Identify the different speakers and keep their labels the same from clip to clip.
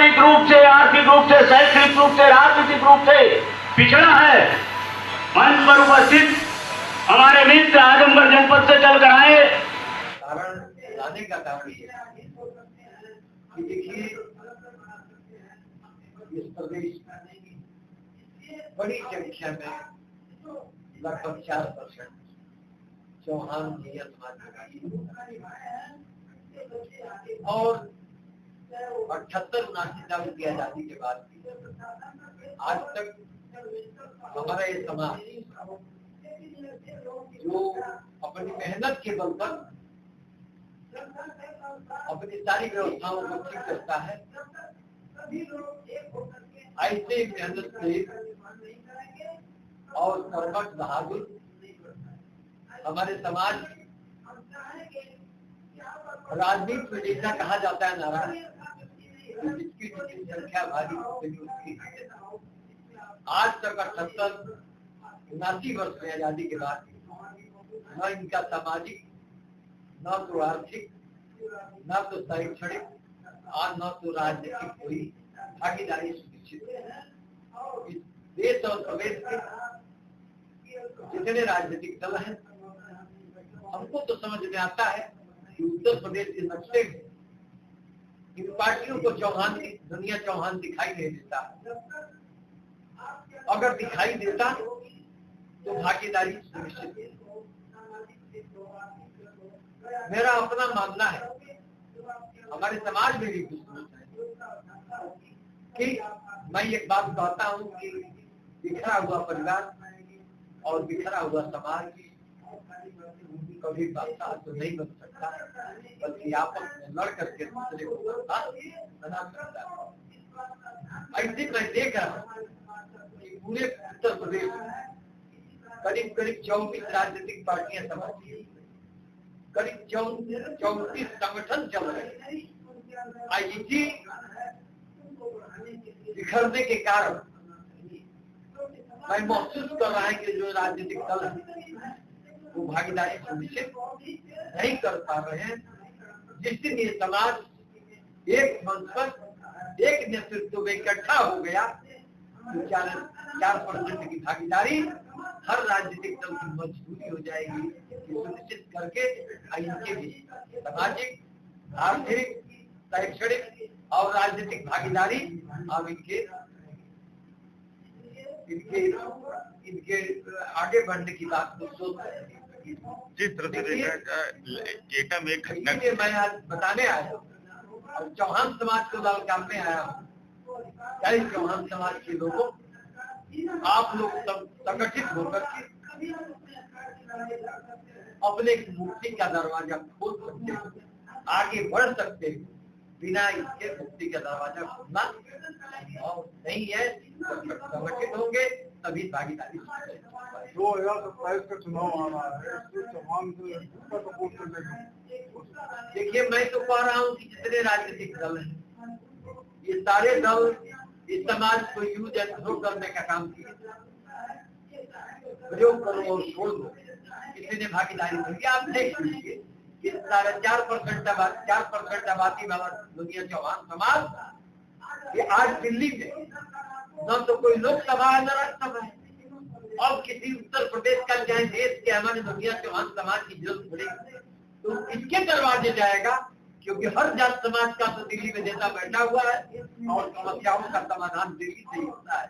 Speaker 1: सामाजिक रूप से, आर्थिक रूप से, शैक्षणिक रूप से, राजनीतिक रूप से पिछड़ा है। मंच पर उपस्थित हमारे मित्र आजमगढ़ जनपद से चल कर आए।
Speaker 2: कारण लाने का कारण ये कि देखिए इस प्रदेश बड़ी संख्या में लगभग 4% चौहान जिया समाज और 78-79 साल की आजादी के बाद आज तक हमारा ये समाज जो अपनी मेहनत के बल पर अपनी सारी व्यवस्थाओं को ठीक करता है, ऐसे मेहनत से और कर्मठ बहादुर हमारे समाज राजनीति में जैसा कहा जाता है नारायण, जिसकी संख्या भारी उसकी आज तक 78-79 वर्ष में आजादी के बाद न इनका सामाजिक, न तो आर्थिक, न तो शैक्षणिक और न तो राजनीतिक कोई भागीदारी सुनिश्चित है। इस देश और प्रदेश के जितने राजनीतिक दल हैं, हमको तो समझ में आता है कि उत्तर प्रदेश के नक्शे में इन पार्टियों को चौहान, दुनिया चौहान दिखाई नहीं देता। अगर दिखाई देता तो भागीदारी सुनिश्चित है। मेरा अपना मानना है, हमारे समाज में भी कुछ है कि मैं एक बात कहता हूँ कि बिखरा हुआ परिवार और बिखरा हुआ समाज कभी साथ तो नहीं बन सकता, बल्कि आपस में लड़ करके दूसरे को बना सकता है। ऐसे मैं देख रहा हूँ कि पूरे उत्तर प्रदेश में करीब 34 राजनीतिक पार्टियां समाज, करीब 34 संगठन चल रहे हैं। इसी बिखरने के कारण मैं महसूस कर रहा है कि जो राजनीतिक दल है वो भागीदारी सुनिश्चित नहीं कर पा रहे हैं, जिससे समाज एक मंच पर एक नेतृत्व में इकट्ठा हो गया तो 4% की भागीदारी हर राजनीतिक दल की मजबूरी हो जाएगी कि सुनिश्चित करके इनके भी सामाजिक, आर्थिक, शैक्षणिक और राजनीतिक भागीदारी अब इनके आगे बढ़ने की बात को सोच रहे हैं।
Speaker 3: जिस तरह से देखा में एक घटना
Speaker 2: मैं आज बताने आया और चौहान समाज को दल काम में आया हूँ। कई चौहान समाज के लोगों, आप लोग सब संगठित होकर के अपने मुक्ति का दरवाजा खोल सकते हो, आगे बढ़ सकते हो। बिना इसके मुक्ति का दरवाजा खोलना नहीं है। संगठित होंगे तभी भागीदारी।
Speaker 4: 2027 का चुनाव आ रहा है, चौहान सपोर्ट करने का।
Speaker 2: देखिए, मैं तो कह रहा हूँ कि जितने राजनीतिक दल हैं, ये सारे दल इस समाज को यूज एंड थ्रो करने का काम किए। प्रयोग करो और छोड़ दो, किसी ने भागीदारी नहीं। आप देख लीजिए, 4% आबादी वाला दुनिया चौहान समाज, ये आज दिल्ली में न तो कोई लोकसभा है न राज्यसभा है। अब किसी उत्तर प्रदेश का चाहे देश के हमारे दुनिया चौहान समाज की जरूरत पड़ेगी तो इसके दरवाजे जाएगा, क्योंकि हर जात समाज का तो दिल्ली में नेता बैठा हुआ है और समस्याओं का समाधान दिल्ली से ही होता है।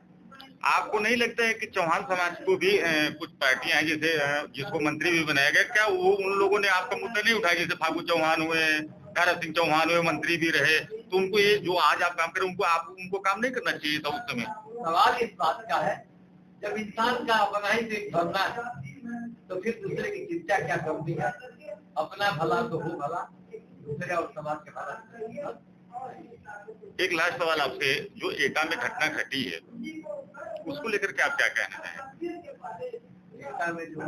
Speaker 3: आपको नहीं लगता है कि चौहान समाज को भी कुछ पार्टियां हैं जैसे जिसको मंत्री भी बनाया गया, क्या वो उन लोगों ने आपका मुद्दा नहीं उठाया? जैसे फागू चौहान हुए, तारा सिंह चौहान हुए, मंत्री भी रहे, तो उनको ये जो आज आप काम करें उनको काम नहीं करना चाहिए था उस समय?
Speaker 2: सवाल इस बात का है, जब इंसान का अपना ही पेट भरना है तो फिर दूसरे की चिंता क्या करनी है? अपना भला तो हो भला, दूसरे और समाज के भला।
Speaker 3: एक लास्ट सवाल आपसे, जो एटा में घटना घटी है उसको लेकर के आप क्या कहना चाहेंगे?
Speaker 2: एटा में जो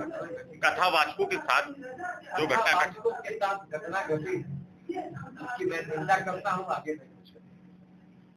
Speaker 3: कथावाचकों के साथ जो घटना घटी
Speaker 2: उसकी मैं निंदा करता हूँ, आगे